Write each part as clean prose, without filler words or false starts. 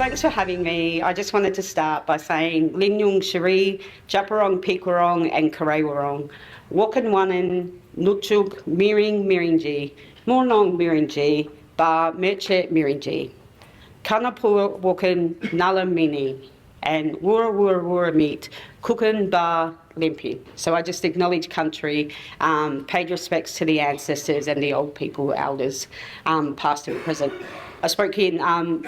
Thanks for having me. I just wanted to start by saying Lingyung Sheree, Djab Wurrung and Wurrung, Wakan Nutchug, Miring Mirinji, Mornong Mirinji, Ba Merche Mirinji, Kanapur Wakan Nala Mini, and Wurra Meet, Kukan Ba Limpi. So I just acknowledge country, paid respects to the ancestors and the old people, elders, past and present. I spoke in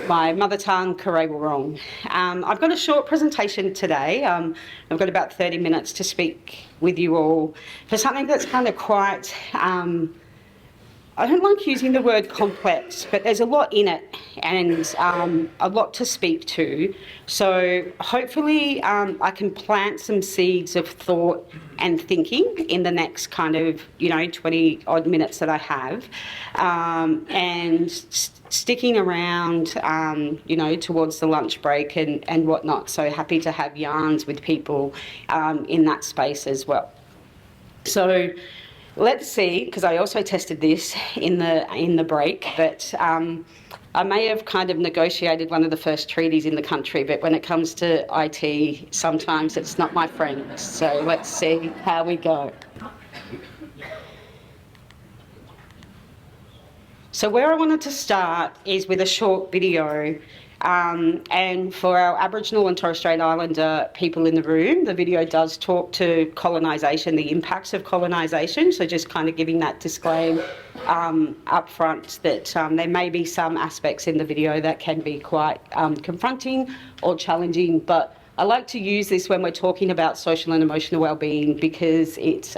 my mother tongue, Wurrung. I've got a short presentation today. I've got about 30 minutes to speak with you all for something that's kind of quite, I don't like using the word complex, but there's a lot in it and a lot to speak to. So hopefully I can plant some seeds of thought and thinking in the next kind of, 20 odd minutes that I have. And sticking around, towards the lunch break and whatnot. So happy to have yarns with people in that space as well. So let's see, because I also tested this in the break, but I may have kind of negotiated one of the first treaties in the country, but when it comes to IT, sometimes it's not my friend. So let's see how we go. So where I wanted to start is with a short video. And for our Aboriginal and Torres Strait Islander people in the room, the video does talk to colonisation, the impacts of colonisation. So just kind of giving that disclaimer up front that there may be some aspects in the video that can be quite confronting or challenging. But I like to use this when we're talking about social and emotional wellbeing because it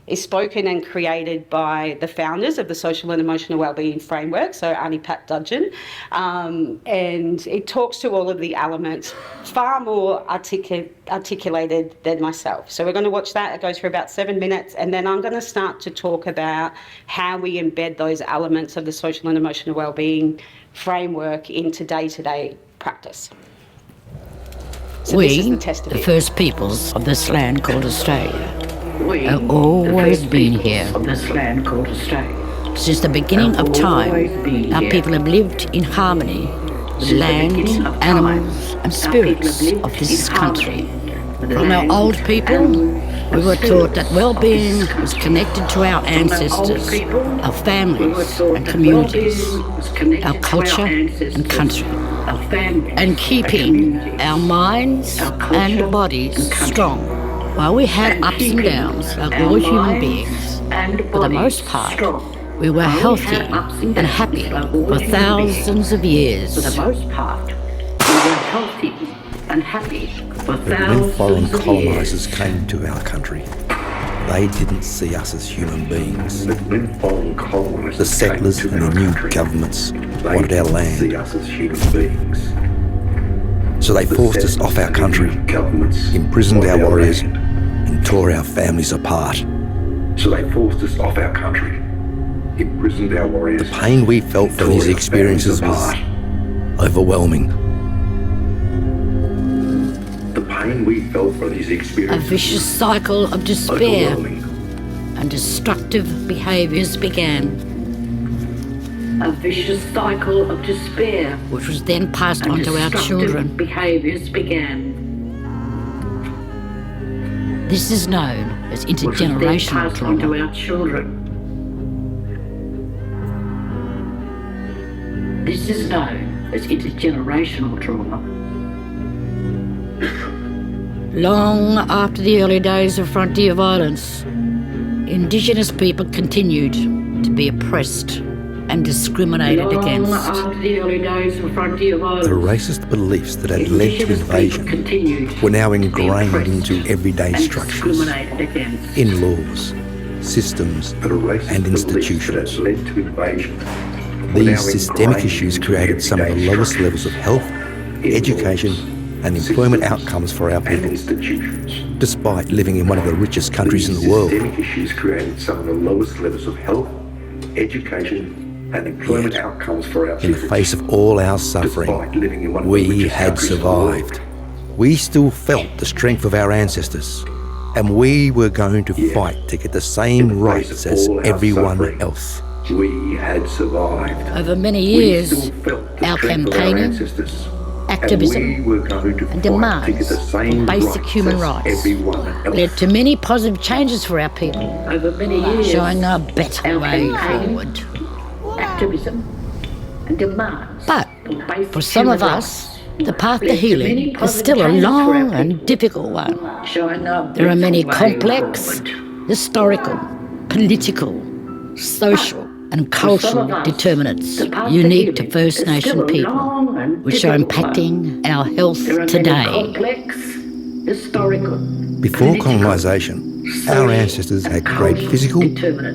is spoken and created by the founders of the Social and Emotional Wellbeing Framework, so Auntie Pat Dudgeon, and it talks to all of the elements far more articulated than myself. So we're going to watch that. It goes for about 7 minutes, and then I'm going to start to talk about how we embed those elements of the Social and Emotional Wellbeing Framework into day-to-day practice. So we, the first peoples of this land called Australia, have always been here. Since the beginning of time, our people have lived in harmony with land, animals and spirits of this country. From our old people, we were taught that well-being was connected to our ancestors, our families and communities, our culture and country, and keeping our minds and bodies strong. While we had ups and downs like all human beings, for the most part, we were healthy and happy for thousands of years. When foreign colonisers came to our country, they didn't see us as human beings. The settlers and the new governments wanted our land. So they forced us off our country, imprisoned our warriors, and tore our families apart. The pain we felt for these experiences was overwhelming. A vicious cycle of despair and destructive behaviours began. Which was then passed on to our children. This is known as intergenerational trauma. Long after the early days of frontier violence, Indigenous people continued to be oppressed and discriminated against. The racist beliefs that had led to invasion were now ingrained into everyday structures, in laws, systems and institutions. These systemic issues created some of the lowest levels of health, education and employment outcomes for our people, despite living in one of the richest countries in the world. Yet, in the face of all our suffering, we had survived. We still felt the strength of our ancestors, and we were going to fight to get the same rights as everyone else. Over many years, our campaigning, activism and demands for basic human rights led to many positive changes for our people, showing a better way forward. But for some of us, the path to healing is still a long and difficult one. There are many complex, historical, political, social and cultural determinants unique to First Nation people, which are impacting our health today. Before colonisation, our ancestors had great physical,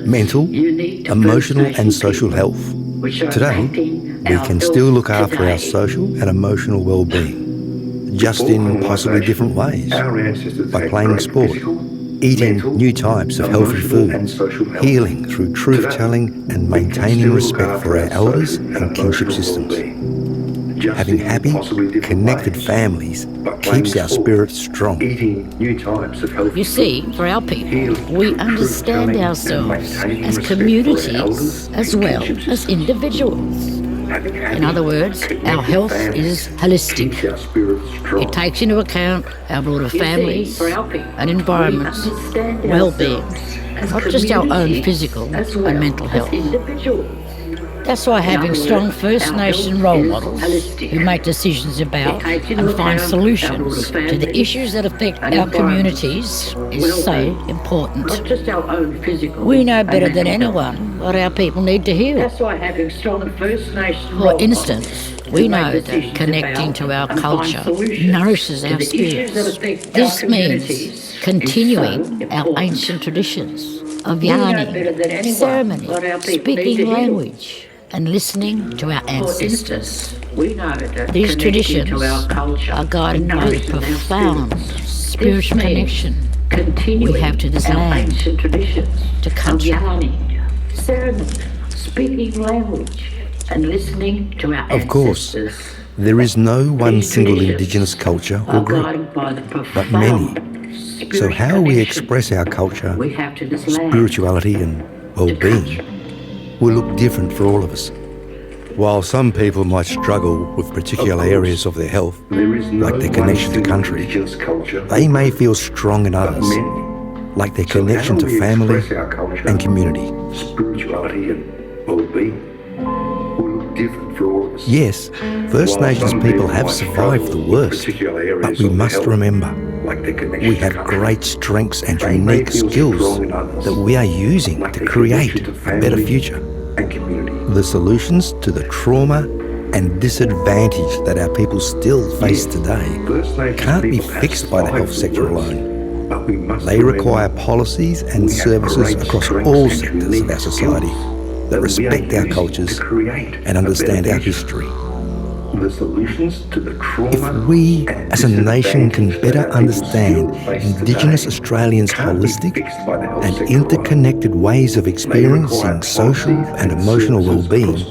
mental, emotional and social health. Today, we can still look after our social and emotional well-being, just in possibly different ways, by playing sport, eating new types of healthy food, healing through truth-telling and maintaining respect for our elders and kinship systems. Having happy, connected families keeps our spirits strong. You see, for our people, we understand ourselves as communities as well as individuals. In other words, our health is holistic. It takes into account our broader families and environments, well-being, not just our own physical and mental health. That's why having strong First Nation role models who make decisions about and find solutions to the issues that affect our communities is so important. We know better than anyone what our people need to heal. For instance, we know that connecting to our culture nourishes our spirits. This means continuing our ancient traditions of yarning, ceremony, speaking language, and listening to our ancestors. These traditions are guided by the profound spiritual connection we have to this land, to country. Of course, there is no one single Indigenous culture or group, but many. So how we express our culture, spirituality and well-being will look different for all of us. While some people might struggle with particular areas of their health, like their connection to country, they may feel strong in others, like their connection to family and community. Spirituality and well-being will look different for all of us. Yes, First Nations people have survived the worst, but we must remember, we have great strengths and unique skills that we are using to create a better future. The solutions to the trauma and disadvantage that our people still face today can't be fixed by the health sector alone. They require policies and services across all sectors of our society that respect our cultures and understand our history. If we as a nation can better understand Indigenous Australians' holistic and interconnected ways of experiencing social and emotional well-being,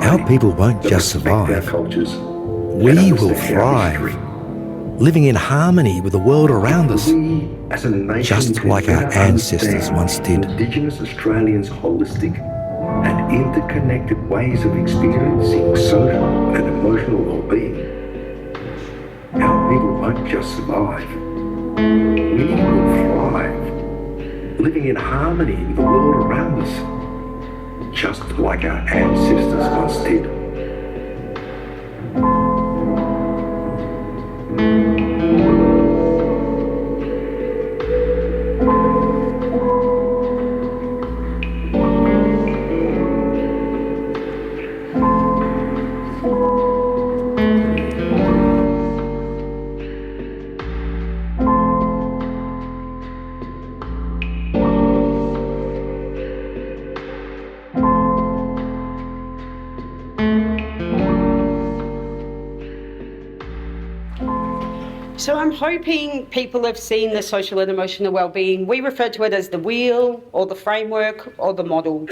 our people won't just survive, we will thrive, living in harmony with the world around us, just like our ancestors once did. Indigenous Australians' holistic and interconnected ways of experiencing social and emotional well-being. Our people won't just survive, we will thrive, living in harmony with the world around us, just like our ancestors once did. So I'm hoping people have seen the social and emotional wellbeing. We refer to it as the wheel or the framework or the model.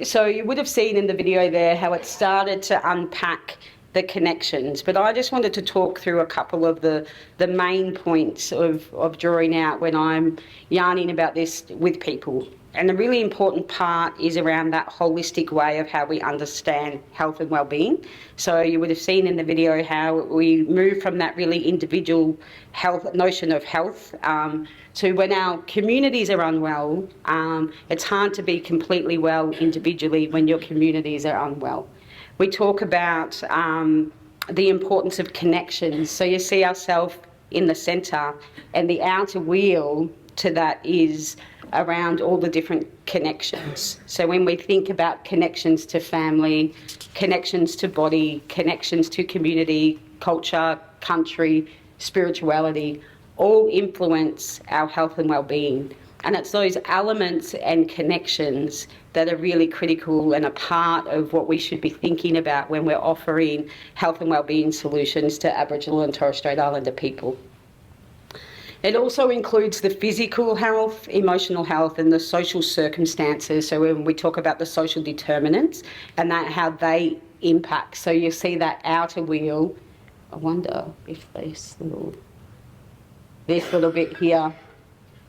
So you would have seen in the video there how it started to unpack the connections. But I just wanted to talk through a couple of the main points of drawing out when I'm yarning about this with people. And the really important part is around that holistic way of how we understand health and well-being. So you would have seen in the video how we move from that really individual notion of health to when our communities are unwell, it's hard to be completely well individually when your communities are unwell. We talk about the importance of connections. So you see ourselves in the centre, and the outer wheel to that is around all the different connections. So when we think about connections to family, connections to body, connections to community, culture, country, spirituality, all influence our health and well-being. And it's those elements and connections that are really critical and a part of what we should be thinking about when we're offering health and well-being solutions to Aboriginal and Torres Strait Islander people. It also includes the physical health, emotional health, and the social circumstances. So when we talk about the social determinants and how they impact. So you see that outer wheel. I wonder if this little bit here,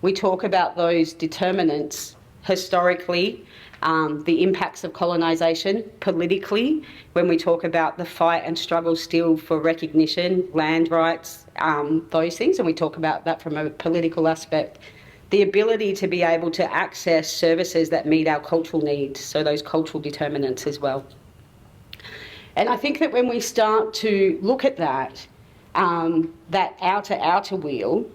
we talk about those determinants historically, the impacts of colonisation politically, when we talk about the fight and struggle still for recognition, land rights, those things, and we talk about that from a political aspect. The ability to be able to access services that meet our cultural needs, so those cultural determinants as well. And I think that when we start to look at that, that outer wheel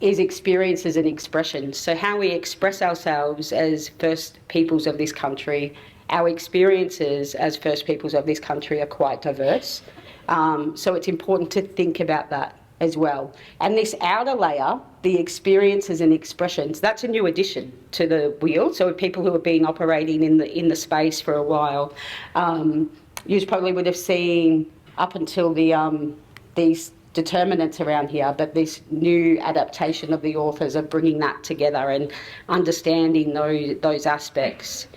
is experiences and expressions. So how we express ourselves as First Peoples of this country, our experiences as First Peoples of this country are quite diverse. So it's important to think about that as well. And this outer layer, the experiences and expressions, that's a new addition to the wheel. So people who have been operating in the space for a while, you probably would have seen up until these determinants around here, but this new adaptation of the authors of bringing that together and understanding those aspects.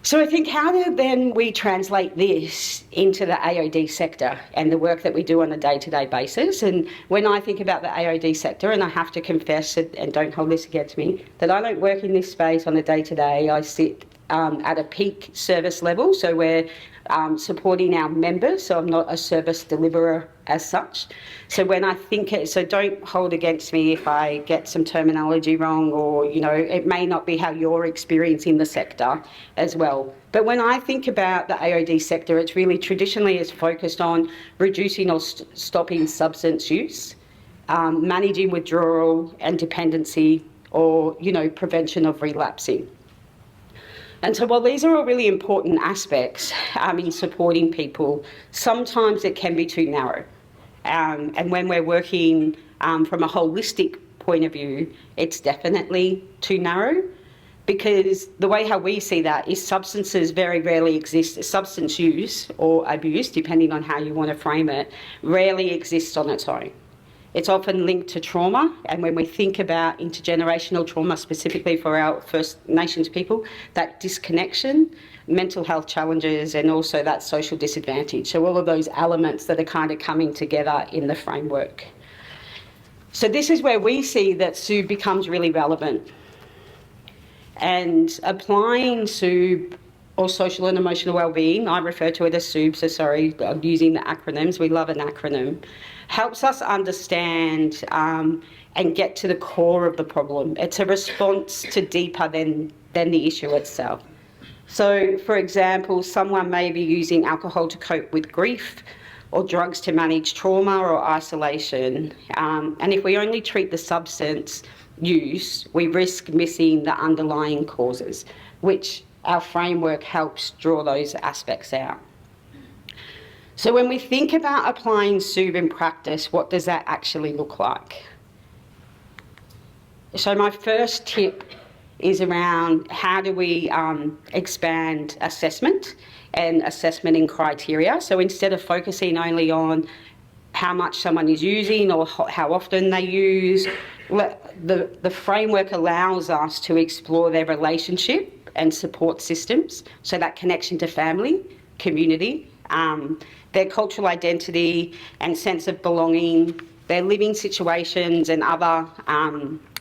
So I think how do then we translate this into the AOD sector and the work that we do on a day-to-day basis? And when I think about the AOD sector, and I have to confess, and don't hold this against me, that I don't work in this space on a day-to-day. I sit at a peak service level, so we're supporting our members, so I'm not a service deliverer as such. So when I think so don't hold against me if I get some terminology wrong, or it may not be how you're experiencing the sector as well. But when I think about the AOD sector, it's really traditionally is focused on reducing or stopping substance use, managing withdrawal and dependency, or prevention of relapsing. And so while these are all really important aspects in supporting people, sometimes it can be too narrow. And when we're working from a holistic point of view, it's definitely too narrow, because the way how we see that is substances very rarely exist. Substance use or abuse, depending on how you want to frame it, rarely exists on its own. It's often linked to trauma, and when we think about intergenerational trauma, specifically for our First Nations people, that disconnection, mental health challenges, and also that social disadvantage. So all of those elements that are kind of coming together in the framework. So this is where we see that SEWB becomes really relevant. And applying SEWB, or social and emotional wellbeing, I refer to it as SEWB, so sorry, I'm using the acronyms, we love an acronym, helps us understand and get to the core of the problem. It's a response to deeper than the issue itself. So, for example, someone may be using alcohol to cope with grief, or drugs to manage trauma or isolation. And if we only treat the substance use, we risk missing the underlying causes, which our framework helps draw those aspects out. So when we think about applying SEWB in practice, what does that actually look like? So my first tip is around how do we expand assessment and assessment in criteria. So instead of focusing only on how much someone is using or how often they use, the framework allows us to explore their relationship and support systems, so that connection to family, community, their cultural identity and sense of belonging, their living situations and other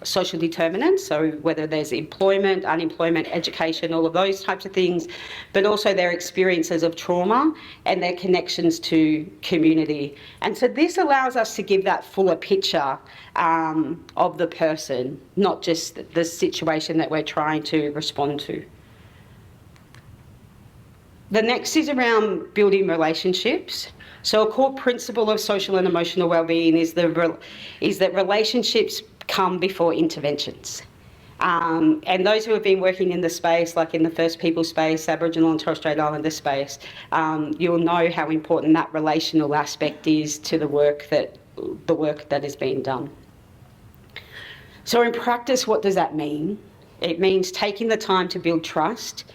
social determinants, so whether there's employment, unemployment, education, all of those types of things, but also their experiences of trauma and their connections to community. And so this allows us to give that fuller picture of the person, not just the situation that we're trying to respond to. The next is around building relationships. So a core principle of social and emotional wellbeing is that relationships come before interventions. And those who have been working in the space, like in the First People space, Aboriginal and Torres Strait Islander space, you'll know how important that relational aspect is to the work that is being done. So in practice, what does that mean? It means taking the time to build trust,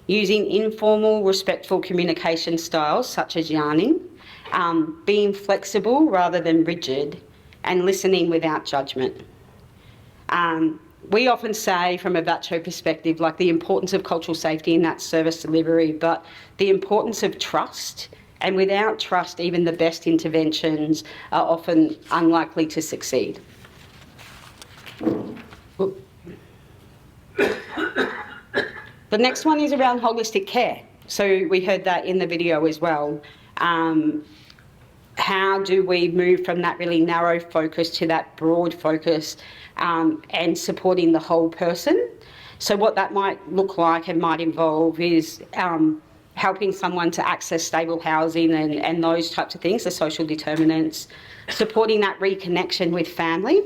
using informal, respectful communication styles such as yarning, being flexible rather than rigid, and listening without judgment. We often say from a VATCHO perspective, like the importance of cultural safety in that service delivery, but the importance of trust, and without trust, even the best interventions are often unlikely to succeed. The next one is around holistic care. So we heard that in the video as well. How do we move from that really narrow focus to that broad focus and supporting the whole person? So what that might look like and might involve is helping someone to access stable housing and those types of things, the social determinants, supporting that reconnection with family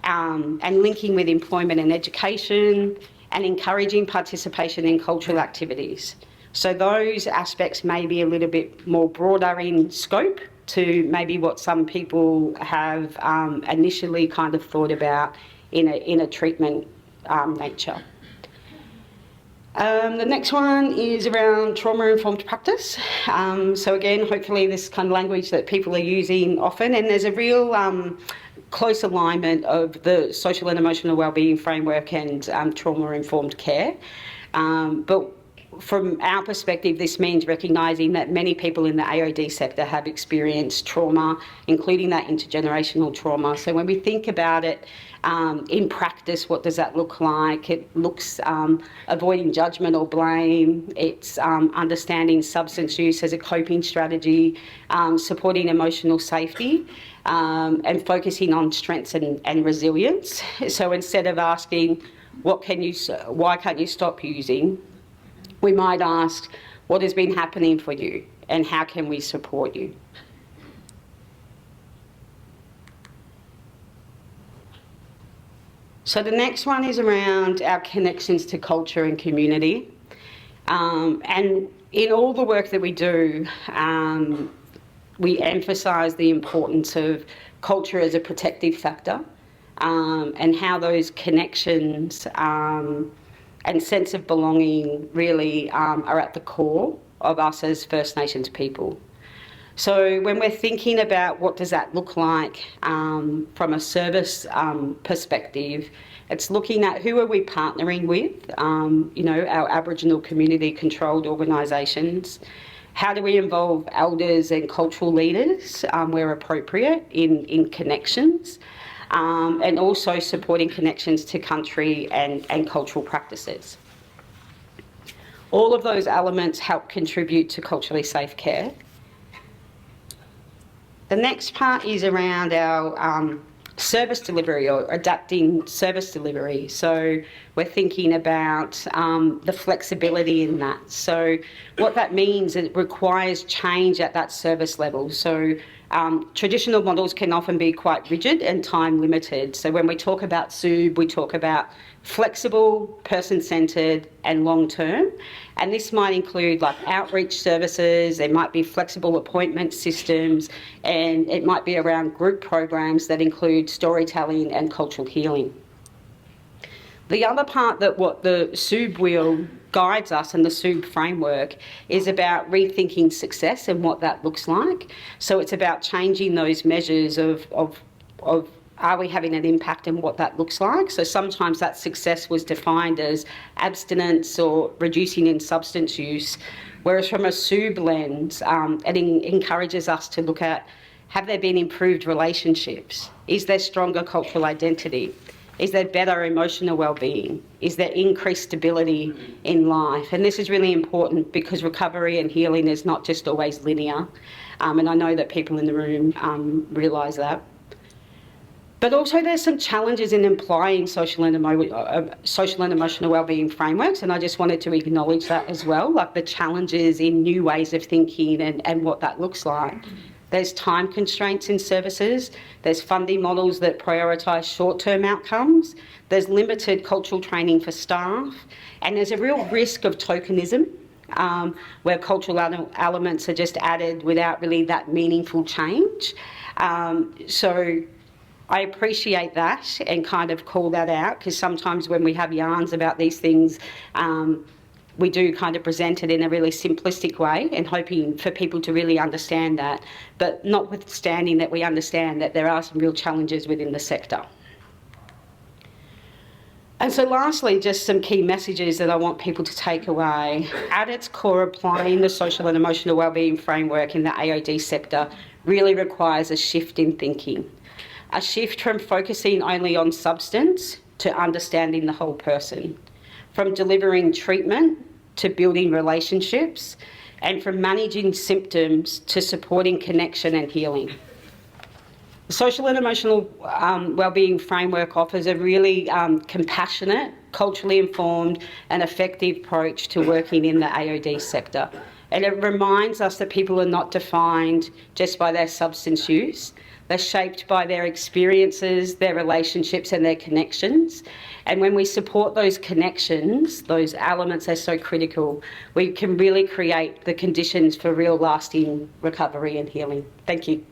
and linking with employment and education, and encouraging participation in cultural activities. So those aspects may be a little bit more broader in scope to maybe what some people have initially kind of thought about in a treatment nature. The next one is around trauma-informed practice. So again, hopefully this kind of language that people are using often, and there's a real close alignment of the social and emotional wellbeing framework and trauma-informed care. But from our perspective, this means recognising that many people in the AOD sector have experienced trauma, including that intergenerational trauma. So when we think about it in practice, what does that look like? It looks avoiding judgment or blame. It's understanding substance use as a coping strategy, supporting emotional safety, and focusing on strengths and resilience. So instead of asking, why can't you stop using? We might ask, what has been happening for you and how can we support you? So the next one is around our connections to culture and community. And in all the work that we do, we emphasise the importance of culture as a protective factor and how those connections and sense of belonging really are at the core of us as First Nations people. So when we're thinking about what does that look like from a service perspective, it's looking at who are we partnering with, our Aboriginal community controlled organisations. How do we involve elders and cultural leaders where appropriate in connections? And also supporting connections to country and cultural practices. All of those elements help contribute to culturally safe care. The next part is around our service delivery or adapting service delivery. So we're thinking about the flexibility in that. So what that means is it requires change at that service level. So traditional models can often be quite rigid and time limited. So when we talk about SEWB, we talk about flexible, person-centred and long-term. And this might include like outreach services, there might be flexible appointment systems, and it might be around group programs that include storytelling and cultural healing. The other part that what the SEWB wheel guides us and the SEWB framework is about rethinking success and what that looks like. So it's about changing those measures of are we having an impact and what that looks like. So sometimes that success was defined as abstinence or reducing in substance use, whereas from a SEWB lens, it encourages us to look at Have there been improved relationships? Is there stronger cultural identity? Is there better emotional well-being? Is there increased stability in life? And this is really important because recovery and healing is not just always linear. And I know that people in the room realise that. But also there's some challenges in applying social and emotional wellbeing frameworks, and I just wanted to acknowledge that as well, like the challenges in new ways of thinking and what that looks like. There's time constraints in services, there's funding models that prioritise short-term outcomes, there's limited cultural training for staff, and there's a real risk of tokenism, where cultural elements are just added without really that meaningful change. So I appreciate that and kind of call that out, because sometimes when we have yarns about these things, we do kind of present it in a really simplistic way and hoping for people to really understand that, but notwithstanding that we understand that there are some real challenges within the sector. And so lastly, just some key messages that I want people to take away. At its core, applying the social and emotional wellbeing framework in the AOD sector really requires a shift in thinking. A shift from focusing only on substance to understanding the whole person, from delivering treatment to building relationships, and from managing symptoms to supporting connection and healing. The social and emotional wellbeing framework offers a really compassionate, culturally informed and effective approach to working in the AOD sector. And it reminds us that people are not defined just by their substance use. They're shaped by their experiences, their relationships and their connections. And when we support those connections, those elements are so critical, we can really create the conditions for real lasting recovery and healing. Thank you.